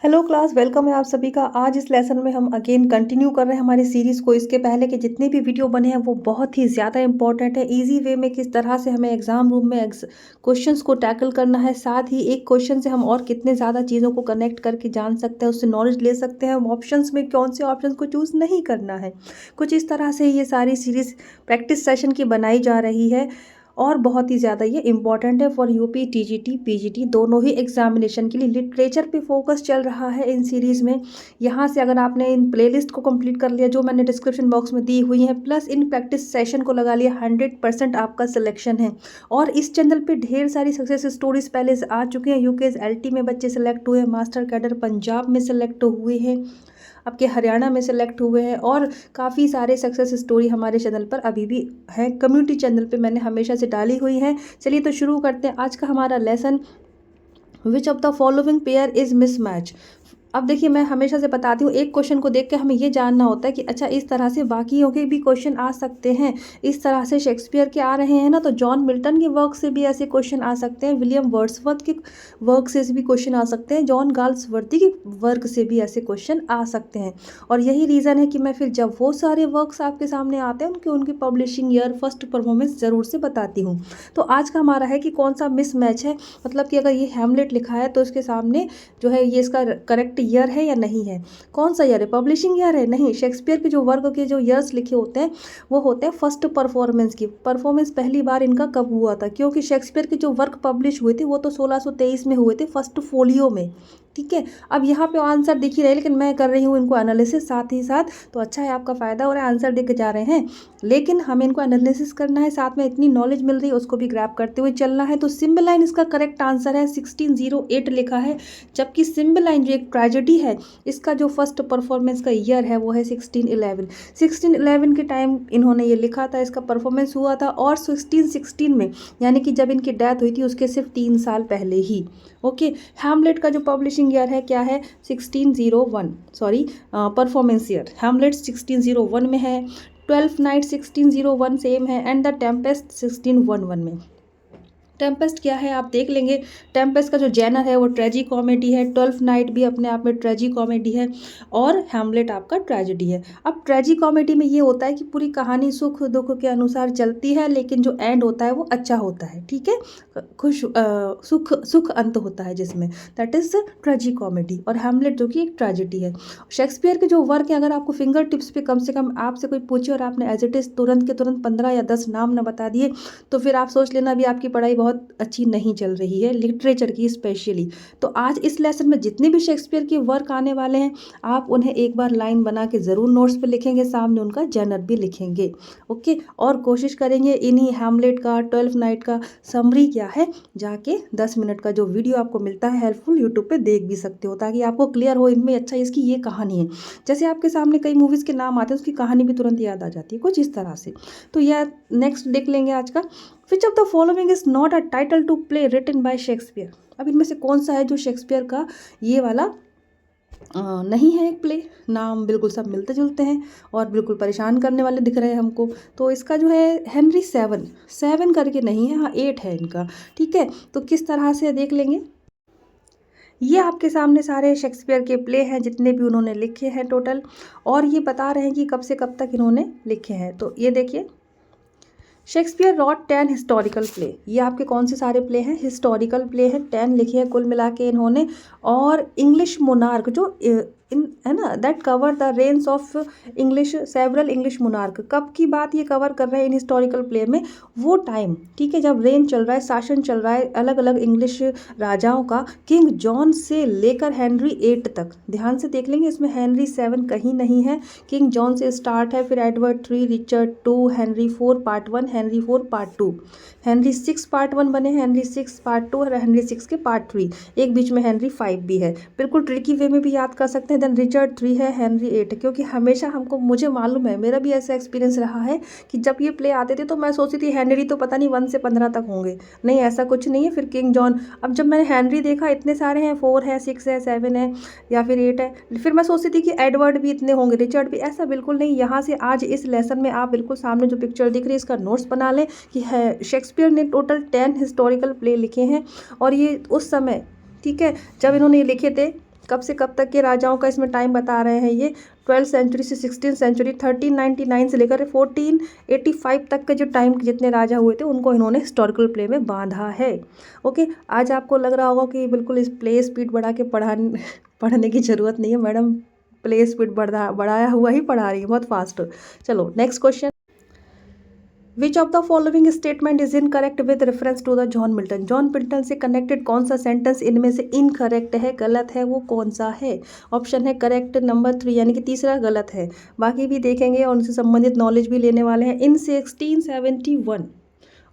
Hello class, welcome है आप सभी का। आज इस लेसन में हम अगेन कंटिन्यू कर रहे हैं हमारी सीरीज़ को। इसके पहले के जितने भी वीडियो बने हैं वो बहुत ही ज़्यादा इंपॉर्टेंट है। इजी वे में किस तरह से हमें एग्जाम रूम में क्वेश्चंस को टैकल करना है, साथ ही एक क्वेश्चन से हम और कितने ज़्यादा चीज़ों को कनेक्ट करके जान सकते हैं, उससे नॉलेज ले सकते हैं। ऑप्शंस में कौन से ऑप्शन को चूज़ नहीं करना है, कुछ इस तरह से ये सारी सीरीज़ प्रैक्टिस सेशन की बनाई जा रही है। और बहुत ही ज़्यादा ये इंपॉर्टेंट है फॉर यूपी टीजीटी पीजीटी दोनों ही एग्जामिनेशन के लिए। लिटरेचर पे फोकस चल रहा है इन सीरीज़ में। यहाँ से अगर आपने इन प्लेलिस्ट को कंप्लीट कर लिया जो मैंने डिस्क्रिप्शन बॉक्स में दी हुई है, प्लस इन प्रैक्टिस सेशन को लगा लिया, 100% आपका सिलेक्शन है। और इस चैनल पे ढेर सारी सक्सेस स्टोरीज पहले से आ चुके हैं। यूकेएस एलटी में बच्चे सेलेक्ट हुए हैं, मास्टर कैडर पंजाब में सेलेक्ट हुए हैं, आपके हरियाणा में सेलेक्ट हुए हैं, और काफ़ी सारे सक्सेस स्टोरी हमारे चैनल पर अभी भी है। कम्युनिटी चैनल पे मैंने हमेशा से डाली हुई है। चलिए तो शुरू करते हैं आज का हमारा lesson. Which of the following pair is mismatch. अब देखिए, मैं हमेशा से बताती हूँ, एक क्वेश्चन को देख के हमें ये जानना होता है कि अच्छा इस तरह से बाकियों के भी क्वेश्चन आ सकते हैं। इस तरह से शेक्सपियर के आ रहे हैं ना, तो जॉन मिल्टन के वर्क से भी ऐसे क्वेश्चन आ सकते हैं, विलियम वर्ड्सवर्थ के वर्क से भी क्वेश्चन आ सकते हैं, जॉन गाल्सवर्दी के वर्क से भी ऐसे क्वेश्चन आ सकते हैं। और यही रीज़न है कि मैं फिर जब वो सारे वर्क्स आपके सामने आते हैं उनकी पब्लिशिंग ईयर, फर्स्ट परफॉर्मेंस ज़रूर से बताती हूँ। तो आज का हमारा है कि कौन सा मिस मैच है, मतलब कि अगर ये हैमलेट लिखा है तो इसके सामने जो है ये इसका करेक्ट ईयर है या नहीं है। कौन सा ईयर है? पब्लिशिंग ईयर है? नहीं। शेक्सपियर के जो वर्क के जो ईयर्स लिखे होते हैं वो होते हैं फर्स्ट परफॉर्मेंस की। परफॉर्मेंस पहली बार इनका कब हुआ था, क्योंकि शेक्सपियर के जो वर्क पब्लिश हुए थे वो तो 1623 में हुए थे, फर्स्ट फोलियो में। ठीक है, अब यहाँ पे आंसर दिख ही रहे, लेकिन मैं कर रही हूँ इनको एनालिसिस साथ ही साथ, तो अच्छा है, आपका फ़ायदा हो रहा है। आंसर देख जा रहे हैं, लेकिन हमें इनको एनालिसिस करना है, साथ में इतनी नॉलेज मिल रही है उसको भी ग्रैब करते हुए चलना है। तो सिम्बलाइन इसका करेक्ट आंसर है, 1608 लिखा है। जबकि सिम्बलाइन जो एक ट्रेजेडी है, इसका जो फर्स्ट परफॉर्मेंस का ईयर है वो है 1611। 1611 के टाइम इन्होंने ये लिखा था, इसका परफॉर्मेंस हुआ था। और 1616 में, यानी कि जब इनकी डेथ हुई थी उसके सिर्फ 3 साल पहले ही। ओके, हैमलेट का जो पब्लिशिंग ईयर है क्या है? 1601, सॉरी, परफॉर्मेंस ईयर हैमलेट 1601 में है। 12th नाइट 1601 सेम है, एंड द टेम्पेस्ट 1611 में। टेम्पेस्ट क्या है आप देख लेंगे। टेम्पेस्ट का जो जेनर है वो ट्रेजी कॉमेडी है। 12th नाइट भी अपने आप में ट्रेजी कॉमेडी है, और हैमलेट आपका ट्रेजेडी है। अब ट्रेजी कॉमेडी में ये होता है कि पूरी कहानी सुख दुख के अनुसार चलती है, लेकिन जो एंड होता है वो अच्छा होता है। ठीक है, खुश सुख सुख अंत होता है जिसमें, दैट इज ट्रेजी कॉमेडी। और हैमलेट जो कि एक ट्रेजेडी है। शेक्सपियर के जो वर्क है, अगर आपको फिंगर टिप्स पे कम से कम आपसे कोई पूछे और आपने एज इट इज तुरंत के तुरंत 15 या 10 नाम न बता दिए, तो फिर आप सोच लेना भी आपकी पढ़ाई बहुत अच्छी नहीं चल रही है, लिटरेचर की स्पेशली। तो आज इस लेसन में जितने भी शेक्सपियर के वर्क आने वाले हैं, आप उन्हें एक बार लाइन बना के ज़रूर नोट्स पे लिखेंगे, सामने उनका जेनर भी लिखेंगे। ओके, और कोशिश करेंगे इन्हीं हैमलेट का, 12th नाइट का समरी क्या है, जाके 10 मिनट का जो वीडियो आपको मिलता है हेल्पफुल, यूट्यूब पे देख भी सकते हो, ताकि आपको क्लियर हो इनमें अच्छा इसकी ये कहानी है। जैसे आपके सामने कई मूवीज़ के नाम आते हैं, उसकी कहानी भी तुरंत याद आ जाती है, कुछ इस तरह से। तो यह नेक्स्ट देख लेंगे आज का। Which of the following is not a title to play written by Shakespeare. अब इनमें से कौन सा है जो शेक्सपियर का ये वाला नहीं है एक प्ले? नाम बिल्कुल सब मिलते जुलते हैं और बिल्कुल परेशान करने वाले दिख रहे हैं हमको। तो इसका जो है हेनरी 7 करके नहीं है, हाँ 8 है इनका। ठीक है, तो किस तरह से देख लेंगे। ये आपके सामने सारे शेक्सपियर के प्ले हैं जितने भी उन्होंने लिखे हैं टोटल, और ये बता रहे हैं कि कब से कब तक इन्होंने लिखे हैं। तो ये देखिए, शेक्सपियर रॉट 10 हिस्टोरिकल प्ले। ये आपके कौन से सारे प्ले हैं? हिस्टोरिकल प्ले हैं, 10 लिखे हैं कुल मिला के इन्होंने। और इंग्लिश मोनार्क जो इन है ना, that cover the reigns of English, several English monarch. कब की बात ये कवर कर रहे हैं इन हिस्टोरिकल प्ले में? वो टाइम, ठीक है, जब रेन चल रहा है, शासन चल रहा है अलग अलग इंग्लिश राजाओं का, किंग जॉन से लेकर हेनरी 8 तक। ध्यान से देख लेंगे, इसमें हेनरी 7 कहीं नहीं है, किंग जॉन से स्टार्ट है, फिर Edward 3, Richard 2, Henry 4 part 1, Henry 4 part 2, Henry 6 part 1 बने, हेनरी 6 पार्ट 2 और हेनरी 6 के पार्ट 3, एक बीच में हेनरी 5 भी है। बिल्कुल ट्रिकी वे में भी याद कर सकते हैं। देन रिचर्ड 3 है, हेनरी 8 है, क्योंकि हमेशा हमको, मुझे मालूम है, मेरा भी ऐसा एक्सपीरियंस रहा है कि जब ये प्ले आते थे तो मैं सोचती थी हेनरी तो पता नहीं 1 से 15 तक होंगे, नहीं ऐसा कुछ नहीं है। फिर किंग जॉन, अब जब मैंने हेनरी देखा इतने सारे हैं, 4 है, 6 है, 7 है या फिर 8 है, फिर मैं सोचती थी कि एडवर्ड भी इतने होंगे, रिचर्ड भी। ऐसा बिल्कुल नहीं। यहाँ से आज इस लेसन में आप बिल्कुल सामने जो पिक्चर दिख रही है इसका नोट्स बना लें कि है शेक्सपियर ने टोटल 10 हिस्टोरिकल प्ले लिखे हैं, और ये उस समय, ठीक है, जब इन्होंने ये लिखे थे कब से कब तक के राजाओं का इसमें टाइम बता रहे हैं ये 12th सेंचुरी से 16th सेंचुरी 1399 से लेकर 1485 तक के जो टाइम के जितने राजा हुए थे उनको इन्होंने हिस्टोरिकल प्ले में बांधा है। ओके, आज आपको लग रहा होगा कि बिल्कुल इस प्ले स्पीड बढ़ा के पढ़ने की ज़रूरत नहीं है मैडम, प्ले स्पीड बढ़ाया हुआ ही पढ़ा रही है, बहुत फास्ट। चलो next question, which of the following statement is incorrect with reference to the John Milton. John Milton से कनेक्टेड कौन सा सेंटेंस इनमें से इनकरेक्ट है, गलत है, वो कौन सा है? ऑप्शन है करेक्ट नंबर 3 यानी कि तीसरा गलत है, बाकी भी देखेंगे और उनसे संबंधित नॉलेज भी लेने वाले हैं। इन 1671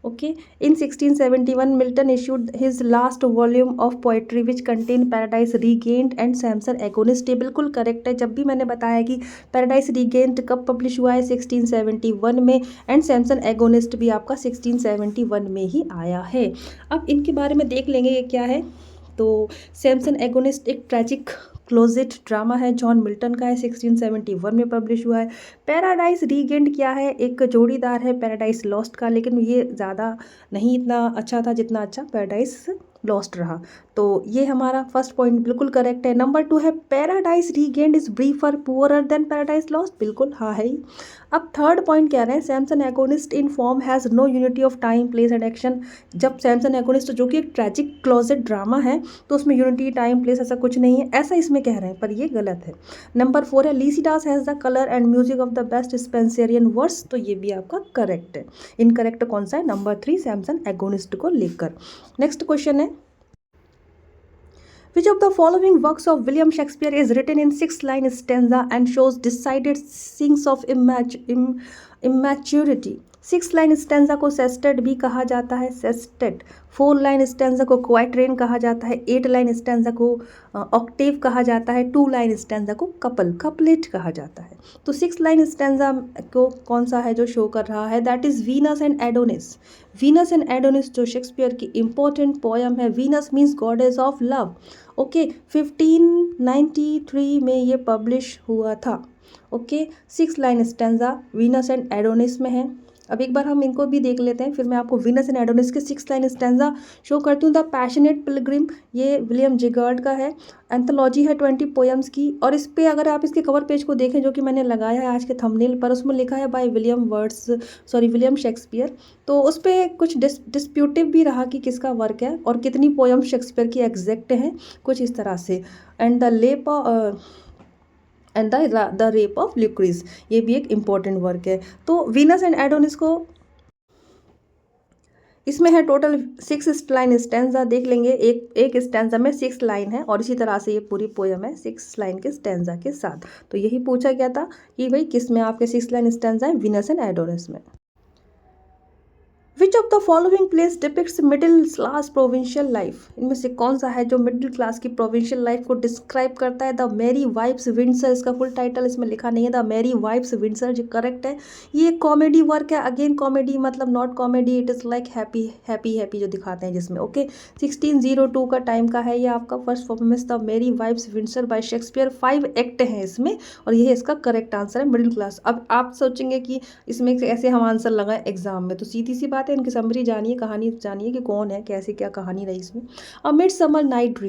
okay, in 1671 Milton issued his last volume of poetry which contain paradise regained and Samson agonist. ये बिल्कुल करेक्ट है। जब भी मैंने बताया कि पैराडाइज रीगेंड कब पब्लिश हुआ है 1671 में, एंड सैमसन एगोनिस्ट भी आपका 1671 में ही आया है। अब इनके बारे में देख लेंगे ये क्या है। तो सैमसन एगोनिस्ट एक ट्रैजिक क्लोजेट ड्रामा है, जॉन मिल्टन का है, 1671 में पब्लिश हुआ है। पैराडाइज रीगेंड क्या है, एक जोड़ीदार है पैराडाइज लॉस्ट का, लेकिन ये ज़्यादा नहीं इतना अच्छा था जितना अच्छा पैराडाइज लॉस्ट रहा। तो ये हमारा फर्स्ट पॉइंट बिल्कुल करेक्ट है। नंबर 2 है Paradise Regained is briefer poorer than Paradise Lost, बिल्कुल हाँ है ही। अब थर्ड पॉइंट कह रहे हैं Samson Agonistes in form has no unity of time place and action. जब सैमसन एगोनिस्ट जो कि एक ट्रैजिक क्लोजेट ड्रामा है तो उसमें यूनिटी टाइम प्लेस ऐसा कुछ नहीं है, ऐसा इसमें कह रहे हैं, पर ये गलत है। नंबर 4 है Lycidas has the colour and music of the best Spenserian verse, तो ये भी आपका करेक्ट है। इनकरेक्ट कौन सा है? नंबर 3 सैमसन एगोनिस्ट को लेकर। नेक्स्ट क्वेश्चन है, which of the following works of William Shakespeare is written in 6-line stanza and shows decided signs of immaturity? 6-line stanza को सेस्टेड भी कहा जाता है, सेस्टेड। 4-line स्टेंजा को क्वाइट्रेन कहा जाता है, 8-line स्टेंजा को ऑक्टेव कहा जाता है, 2-line स्टेंजा को कपलेट कहा जाता है। तो 6-line स्टेंजा को कौन सा है जो शो कर रहा है? That is Venus and Adonis. Venus and Adonis जो शेक्सपियर की इंपॉर्टेंट पोयम है। Venus means goddess of love. Okay, 1593 में ये पब्लिश हुआ था। Okay, 6-line stanza Venus and Adonis में है। अब एक बार हम इनको भी देख लेते हैं, फिर मैं आपको वीनस एंड एडोनिस के 6-line स्टेंजा शो करती हूँ। द पैशनेट पिलग्रिम, ये विलियम जिगार्ड का है, एंथोलॉजी है 20 पोएम्स की। और इस पे अगर आप इसके कवर पेज को देखें जो कि मैंने लगाया है आज के थंबनेल पर, उसमें लिखा है बाय विलियम शेक्सपियर। तो उस पर कुछ डिस्प्यूटिव भी रहा कि किसका वर्क है और कितनी पोएम शेक्सपियर की एग्जैक्ट हैं, कुछ इस तरह से। एंड द रेप ऑफ ल्यूक्रीज, ये भी एक इम्पॉर्टेंट वर्क है। तो वीनस एंड एडोनिस को इसमें है टोटल 6-line स्टेंजा। देख लेंगे, एक स्टेंजा में 6 लाइन है और इसी तरह से ये पूरी पोयम है 6 लाइन के स्टेंजा के साथ। तो यही पूछा गया था कि भाई किस में आपके 6-line स्टेंजा है, वीनस एंड एडोनिस में। विच of the following place depicts middle class provincial life? इनमें से कौन सा है जो मिडिल क्लास की प्रोविंशियल लाइफ को डिस्क्राइब करता है? द मैरी वाइफ्स विंडसर, इसका फुल टाइटल इसमें लिखा नहीं है, द मैरी वाइफ्स विंडसर, जो करेक्ट है। ये कॉमेडी वर्क है, अगेन कॉमेडी मतलब not comedy, it is like happy जो दिखाते हैं जिसमें। ओके, 1602 का टाइम का है ये आपका first performance, the Merry wives Windsor by Shakespeare. 5 act हैं इसमें और ये इसका करेक्ट आंसर है, मिडिल क्लास। अब आप सोचेंगे कि इसमें ऐसे हम आंसर लगाएं एग्जाम में, तो सीधी सी बात है, इनकी समरी जानिए, कहानी जानिए कि कौन है, कैसे क्या कहानी रही इसमें। अब मिडसमर नाइट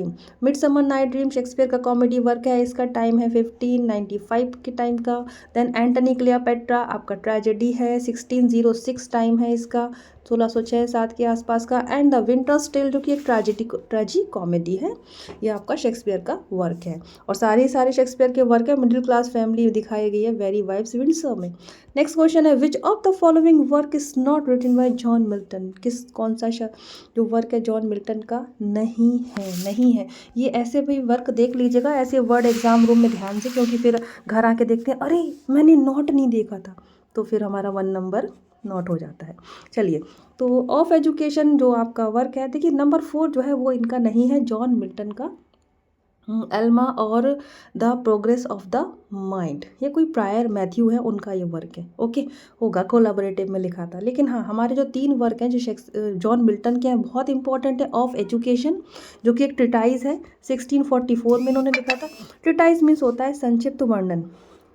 ड्रीम शेक्सपियर का कॉमेडी वर्क है, इसका टाइम है 1595 के टाइम का। देन एंटनी क्लियोपेट्रा आपका ट्रेजेडी है, 1606 टाइम है इसका, 1606-7 के आसपास का। एंड द विंटर्स टेल जो कि एक ट्रेजी कॉमेडी है, ये आपका शेक्सपियर का वर्क है। और सारे शेक्सपियर के वर्क है, मिडिल क्लास फैमिली दिखाई गई है वेरी वाइफ्स विंडसर में। नेक्स्ट क्वेश्चन है, which of the following work is not written by John Milton? कौन सा जो वर्क है जॉन मिल्टन का नहीं है। ये ऐसे भी वर्क देख लीजिएगा, ऐसे वर्ड एग्जाम रूम में ध्यान से, क्योंकि फिर घर आके देखते हैं अरे मैंने नोट नहीं देखा था, तो फिर हमारा 1 नंबर नोट हो जाता है। चलिए, तो ऑफ एजुकेशन जो आपका वर्क है, देखिए नंबर 4 जो है वो इनका नहीं है, जॉन मिल्टन का एल्मा और the progress of the mind, ये कोई प्रायर मैथ्यू है उनका ये वर्क है। ओके, होगा कोलैबोरेटिव में लिखा था। लेकिन हाँ, हमारे जो 3 वर्क हैं जो जॉन मिल्टन के हैं बहुत इंपॉर्टेंट है। ऑफ एजुकेशन जो कि एक ट्रिटाइज है, 1644 में इन्होंने लिखा था। ट्रिटाइज मीन्स होता है संक्षिप्त वर्णन,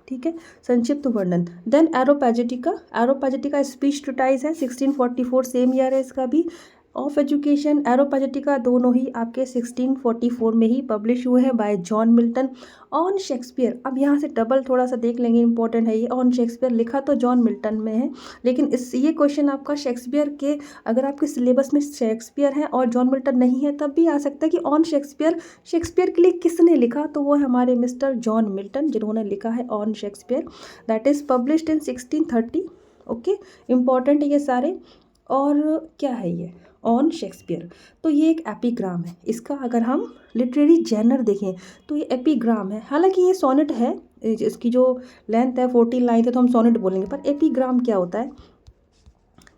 ठीक है, संक्षिप्त वर्णन। देन एरोपैजेटिका स्पीच ट्रिटाइज है, 1644 सेम ईयर है इसका भी। ऑफ एजुकेशन, एरोपाजिटिका दोनों ही आपके 1644 में ही पब्लिश हुए हैं bye John Milton. On Shakespeare, अब यहाँ से डबल थोड़ा सा देख लेंगे, इंपॉर्टेंट है ये। ऑन शेक्सपियर लिखा तो जॉन मिल्टन में है, लेकिन ये क्वेश्चन आपका शेक्सपियर के, अगर आपके सिलेबस में शेक्सपियर है और जॉन मिल्टन नहीं है तब भी आ सकता है कि ऑन शेक्सपियर, शेक्सपियर के लिए किसने लिखा, तो वो है हमारे मिस्टर जॉन मिल्टन, जिन्होंने लिखा है on Shakespeare. That is published in 1630। Okay, important है ये सारे। और क्या है ये ऑन शेक्सपियर, तो ये एक एपिग्राम है। इसका अगर हम लिटरेरी जैनर देखें तो ये एपिग्राम है। हालांकि ये सोनेट है, इसकी जो लेंथ है 14 लाइन है तो हम सोनेट बोलेंगे, पर एपिग्राम क्या होता है,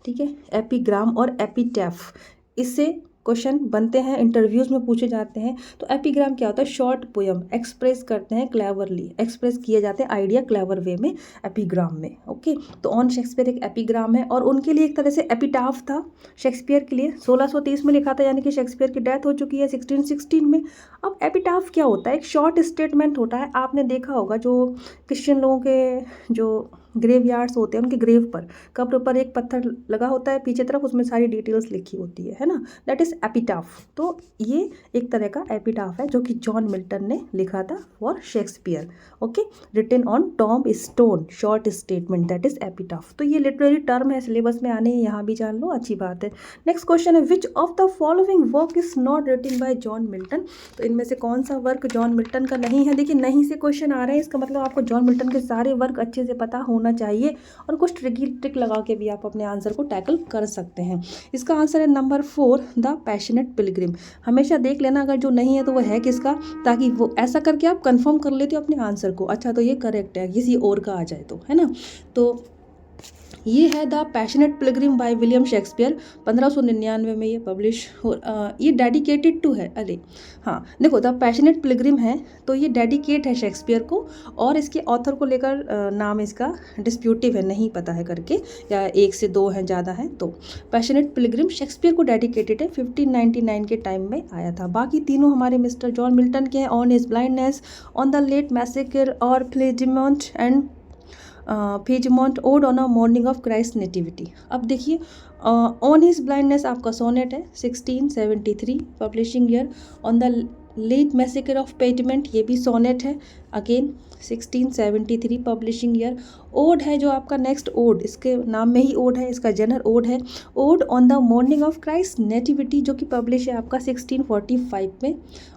ठीक है। एपिग्राम और एपिटैफ, इससे क्वेश्चन बनते हैं, इंटरव्यूज़ में पूछे जाते हैं। तो एपिग्राम क्या होता है, शॉर्ट पोयम एक्सप्रेस करते हैं क्लेवरली, एक्सप्रेस किए जाते हैं आइडिया क्लेवर वे में एपिग्राम में। ओके, तो ऑन शेक्सपियर एक एपिग्राम है, और उनके लिए एक तरह से एपिटाफ था शेक्सपियर के लिए। 1630 में लिखा था, यानी कि शेक्सपियर की डेथ हो चुकी है 1616 में। अब एपिटाफ क्या होता है, एक शॉर्ट स्टेटमेंट होता है। आपने देखा होगा जो क्रिश्चियन लोगों के जो ग्रेव यार्ड्स होते हैं, उनके ग्रेव पर, कब्र पर एक पत्थर लगा होता है पीछे तरफ, उसमें सारी डिटेल्स लिखी होती है ना, दैट इज़ एपिटाफ। तो ये एक तरह का एपिटाफ है जो कि जॉन मिल्टन ने लिखा था for Shakespeare. Okay, written on tombstone, short statement, that is epitaph. तो ये लिटरेरी टर्म है, सिलेबस में आने, यहाँ भी जान लो, अच्छी बात है। नेक्स्ट क्वेश्चन है, which of the following work is not written by John Milton. तो इनमें से कौन सा वर्क जॉन मिल्टन का नहीं है। देखिए, नहीं से क्वेश्चन आ रहे हैं, इसका मतलब आपको जॉन मिल्टन के सारे वर्क अच्छे से पता होना चाहिए, और कुछ ट्रिक लगा के भी आप अपने आंसर को टैकल कर सकते हैं। इसका आंसर है नंबर 4, द पैशनेट पिलग्रिम। हमेशा देख लेना अगर जो नहीं है तो वो है किसका, ताकि वो ऐसा करके आप कंफर्म कर लेते हो अपने आंसर को। अच्छा, तो ये करेक्ट है, किसी और का आ जाए तो, है ना। तो ये है the passionate Pilgrim by William Shakespeare, 1599 में ये पब्लिश हो। ये डेडिकेटेड टू है, अरे हाँ देखो, द पैशनेट पिलग्रिम है तो ये डेडिकेट है शेक्सपियर को, और इसके ऑथर को लेकर नाम इसका डिस्प्यूटिव है, नहीं पता है करके, या 1 से 2 हैं, ज़्यादा हैं। तो पैशनेट पिलग्रिम शेक्सपियर को डेडिकेटेड है, 1599 के टाइम में आया था। बाकी तीनों हमारे मिस्टर जॉन मिल्टन के हैं, on his blindness, on the late massacre और Piedmont and Piedmont, ode on a morning of Christ nativity. अब देखिए, ऑन हिज ब्लाइंडनेस आपका सोनेट है, 1673 publishing year. On the late massacre of Piedmont, ये भी sonnet है, अगेन 1673 पब्लिशिंग ईयर। ओड है जो आपका नेक्स्ट, ओड, इसके नाम में ही ओड है, इसका जनर ओड है। Odd on the morning of Christ nativity, जो कि पब्लिश है आपका 1645 में,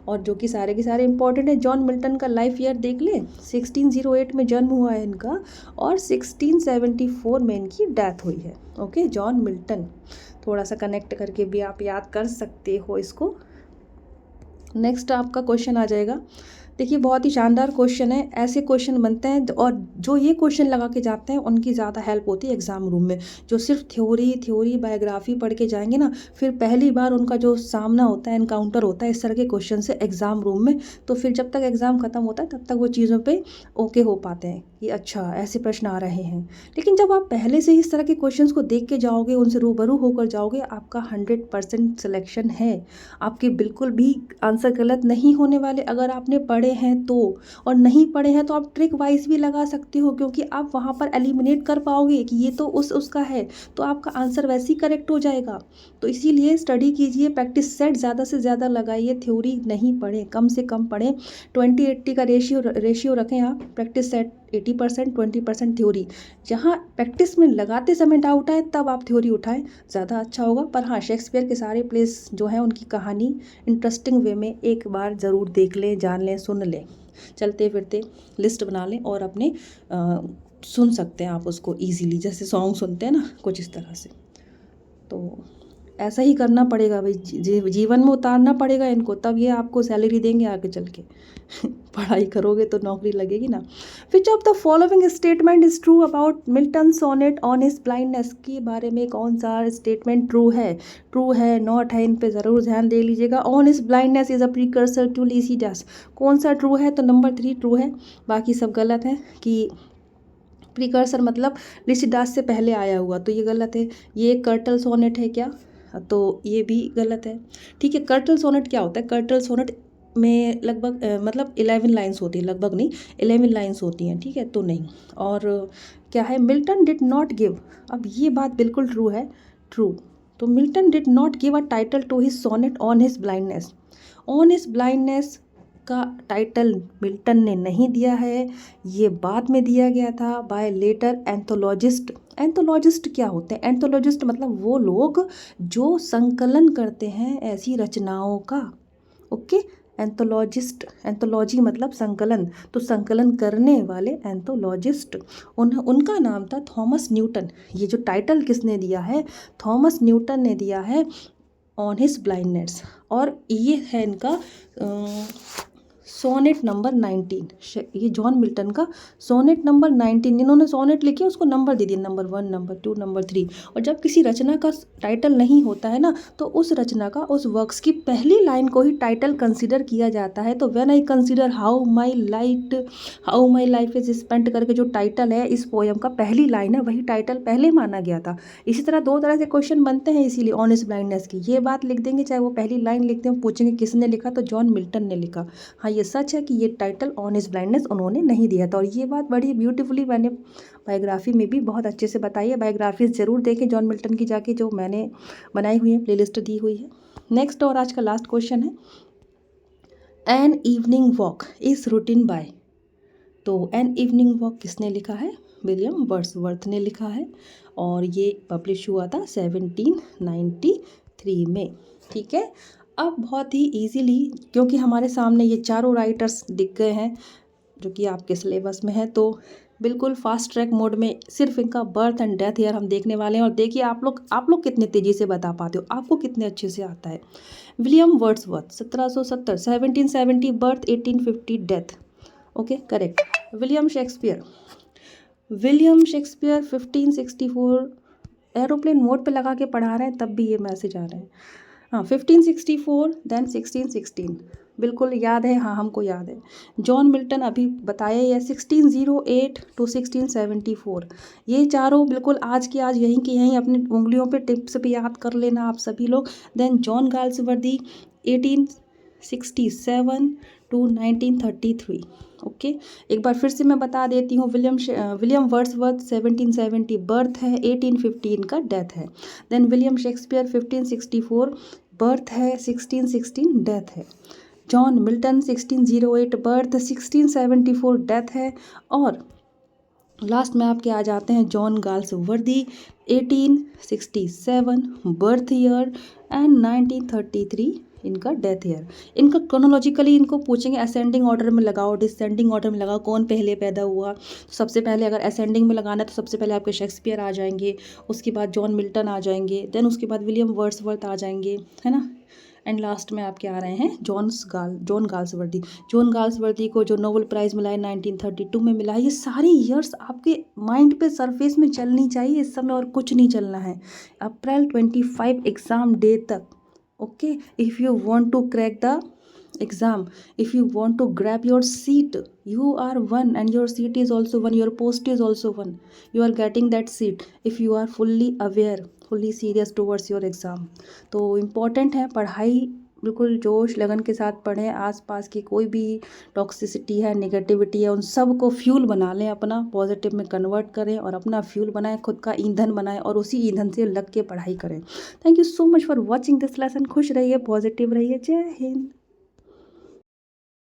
और जो कि सारे के सारे इंपॉर्टेंट है। जॉन मिल्टन का लाइफ ईयर देख ले, 1608 में जन्म हुआ है इनका, और 1674 में इनकी डेथ हुई है। ओके, जॉन मिल्टन, थोड़ा सा कनेक्ट करके भी आप याद कर सकते हो इसको। नेक्स्ट आपका क्वेश्चन आ जाएगा, देखिए बहुत ही शानदार क्वेश्चन है, ऐसे क्वेश्चन बनते हैं, और जो ये क्वेश्चन लगा के जाते हैं उनकी ज़्यादा हेल्प होती है एग्ज़ाम रूम में। जो सिर्फ थ्योरी बायोग्राफी पढ़ के जाएंगे ना, फिर पहली बार उनका जो सामना होता है, एनकाउंटर होता है इस तरह के क्वेश्चन से एग्ज़ाम रूम में, तो फिर जब तक एग्ज़ाम ख़त्म होता है तब तक वो चीज़ों पर ओके हो पाते हैं कि अच्छा ऐसे प्रश्न आ रहे हैं। लेकिन जब आप पहले से ही इस तरह के क्वेश्चन को देख के जाओगे, उनसे रूबरू होकर जाओगे, आपका 100% सिलेक्शन है, आपके बिल्कुल भी आंसर गलत नहीं होने वाले। अगर आपने पढ़े हैं तो, और नहीं पढ़े हैं तो आप ट्रिक वाइज भी लगा सकते हो, क्योंकि आप वहाँ पर एलिमिनेट कर पाओगे कि ये तो उसका है, तो आपका आंसर वैसे ही करेक्ट हो जाएगा। तो इसीलिए स्टडी कीजिए, प्रैक्टिस सेट ज़्यादा से ज़्यादा लगाइए, थ्योरी नहीं पढ़ें, कम से कम पढ़ें। 20-80 का रेशियो रखें आप, प्रैक्टिस सेट 80%, 20% थ्योरी। जहाँ प्रैक्टिस में लगाते समय डाउट आए तब आप थ्योरी उठाएं, ज़्यादा अच्छा होगा। पर हाँ, शेक्सपियर के सारे प्लेस जो हैं उनकी कहानी इंटरेस्टिंग वे में एक बार ज़रूर देख लें, जान लें, सुन लें, चलते फिरते लिस्ट बना लें, और अपने सुन सकते हैं आप उसको ईजीली, जैसे सॉन्ग सुनते हैं ना, कुछ इस तरह से। तो ऐसा ही करना पड़ेगा भाई, जीवन में उतारना पड़ेगा इनको, तब ये आपको सैलरी देंगे आगे चल के। पढ़ाई करोगे तो नौकरी लगेगी ना। Which of the following statement is true about Milton sonnet on his blindness, के बारे में कौन सा स्टेटमेंट ट्रू है, नॉट है, इन पे ज़रूर ध्यान दे लीजिएगा। On his blindness is a precursor to Lycidas, कौन सा ट्रू है, तो नंबर 3 ट्रू है, बाकी सब गलत है। कि प्रीकर्सर मतलब लिसिडास से पहले आया हुआ, तो ये गलत है। ये कर्टल सोनेट है क्या, तो ये भी गलत है। ठीक है, कर्टल सोनेट क्या होता है, कर्टल सोनेट में लगभग मतलब 11 लाइन्स होती है, लगभग नहीं 11 लाइन्स होती हैं, ठीक है, तो नहीं। और क्या है, मिल्टन डिड नॉट गिव, अब ये बात बिल्कुल ट्रू है, ट्रू, तो Milton did not give a title to his sonnet on his blindness. On his blindness का टाइटल मिल्टन ने नहीं दिया है, ये बाद में दिया गया था बाय लेटर एंथोलॉजिस्ट। एंथोलॉजिस्ट क्या होते हैं? एंथोलॉजिस्ट मतलब वो लोग जो संकलन करते हैं ऐसी रचनाओं का। ओके, एंथोलॉजिस्ट, एंथोलॉजी मतलब संकलन, तो संकलन करने वाले एंथोलॉजिस्ट, उनका नाम था थॉमस न्यूटन। ये जो टाइटल किसने दिया है? थॉमस न्यूटन ने दिया है ऑन हिज ब्लाइंडनेस। और ये है इनका सोनेट नंबर 19। ये जॉन मिल्टन का सोनेट नंबर 19, इन्होंने सोनेट लिखे उसको नंबर दे दिया, नंबर 1, नंबर 2, नंबर 3। और जब किसी रचना का टाइटल नहीं होता है ना, तो उस रचना का, उस वर्क्स की पहली लाइन को ही टाइटल कंसिडर किया जाता है। तो when I consider how my life is spent करके जो टाइटल है इस पोएम का, पहली लाइन है, वही टाइटल पहले माना गया था। इसी तरह दो तरह से क्वेश्चन बनते हैं, इसीलिए ऑन हिज ब्लाइंडनेस की ये बात लिख देंगे, चाहे वो पहली लाइन लिखते हैं, पूछेंगे किसने लिखा, तो जॉन मिल्टन ने लिखा। हाँ, ये सच है कि ये टाइटल ऑन हिज ब्लाइंडनेस उन्होंने नहीं दिया था। और ये बात बड़ी ब्यूटीफुली मैंने बायोग्राफी में भी बहुत अच्छे से बताई है। बायोग्राफीज जरूर देखें जॉन मिल्टन की जाके, जो मैंने बनाई हुई है, प्लेलिस्ट दी हुई है। नेक्स्ट और आज का लास्ट क्वेश्चन है, an evening walk is written by. तो एन इवनिंग वॉक किसने लिखा है? विलियम वर्ड्सवर्थ ने लिखा है, और ये पब्लिश हुआ था 1793 में। ठीक है, अब बहुत ही इजीली, क्योंकि हमारे सामने ये चारों राइटर्स दिख गए हैं जो कि आपके सिलेबस में है, तो बिल्कुल फास्ट ट्रैक मोड में सिर्फ इनका बर्थ एंड डेथ ईयर हम देखने वाले हैं। और देखिए आप लोग कितने तेज़ी से बता पाते हो, आपको कितने अच्छे से आता है। William Wordsworth 1770, 1770 birth, 1850 death. Okay, correct. William Shakespeare 1564, aeroplane mode पे लगा के पढ़ा रहे हैं तब भी ये मैसेज आ रहे हैं। हाँ, 1564 देन 1616, बिल्कुल याद है, हाँ हमको याद है। जॉन मिल्टन अभी बताया ये 1608 टू 1674। ये चारों बिल्कुल आज की आज यहीं की यहीं अपनी उंगलियों पे टिप्स पे याद कर लेना आप सभी लोग। Then John Galsworthy 1867 to 1933। ओके, एक बार फिर से मैं बता देती हूँ, विलियम वर्ड्सवर्थ 1770 बर्थ है, 1850 इनका डेथ है। देन विलियम शेक्सपियर 1564 बर्थ है, 1616 डेथ है। जॉन मिल्टन 1608 बर्थ, 1674 डेथ है। और लास्ट में आपके आ जाते हैं John Galsworthy 1867 birth year and 1933 इनका डेथ ईयर। इनका क्रोनोलॉजिकली इनको पूछेंगे, असेंडिंग ऑर्डर में लगाओ, डिसेंडिंग ऑर्डर में लगाओ, कौन पहले पैदा हुआ। तो सबसे पहले अगर असेंडिंग में लगाना है तो सबसे पहले आपके शेक्सपियर आ जाएंगे, उसके बाद जॉन मिल्टन आ जाएंगे, देन उसके बाद विलियम वर्ड्सवर्थ आ जाएंगे, है ना। एंड लास्ट में आपके आ रहे हैं जॉन गाल्सवर्दी। जॉन गाल्सवर्दी को जो नोबेल प्राइज़ मिला है 1932 में मिला है। ये सारी ईयर्स आपके माइंड पे सरफेस में चलनी चाहिए इस समय, और कुछ नहीं चलना है। अप्रैल 25 एग्ज़ाम डे तक। Okay, if you want to crack the exam, if you want to grab your seat, you are one and your seat is also one, your post is also one, you are getting that seat if you are fully aware, fully serious towards your exam। तो important है पढ़ाई, बिल्कुल जोश लगन के साथ पढ़ें। आसपास की कोई भी टॉक्सिसिटी है, नेगेटिविटी है, उन सब को फ्यूल बना लें, अपना पॉजिटिव में कन्वर्ट करें और अपना फ्यूल बनाएं, खुद का ईंधन बनाएं और उसी ईंधन से लग के पढ़ाई करें। Thank you so much for watching this lesson. खुश रहिए, पॉजिटिव रहिए। जय हिंद।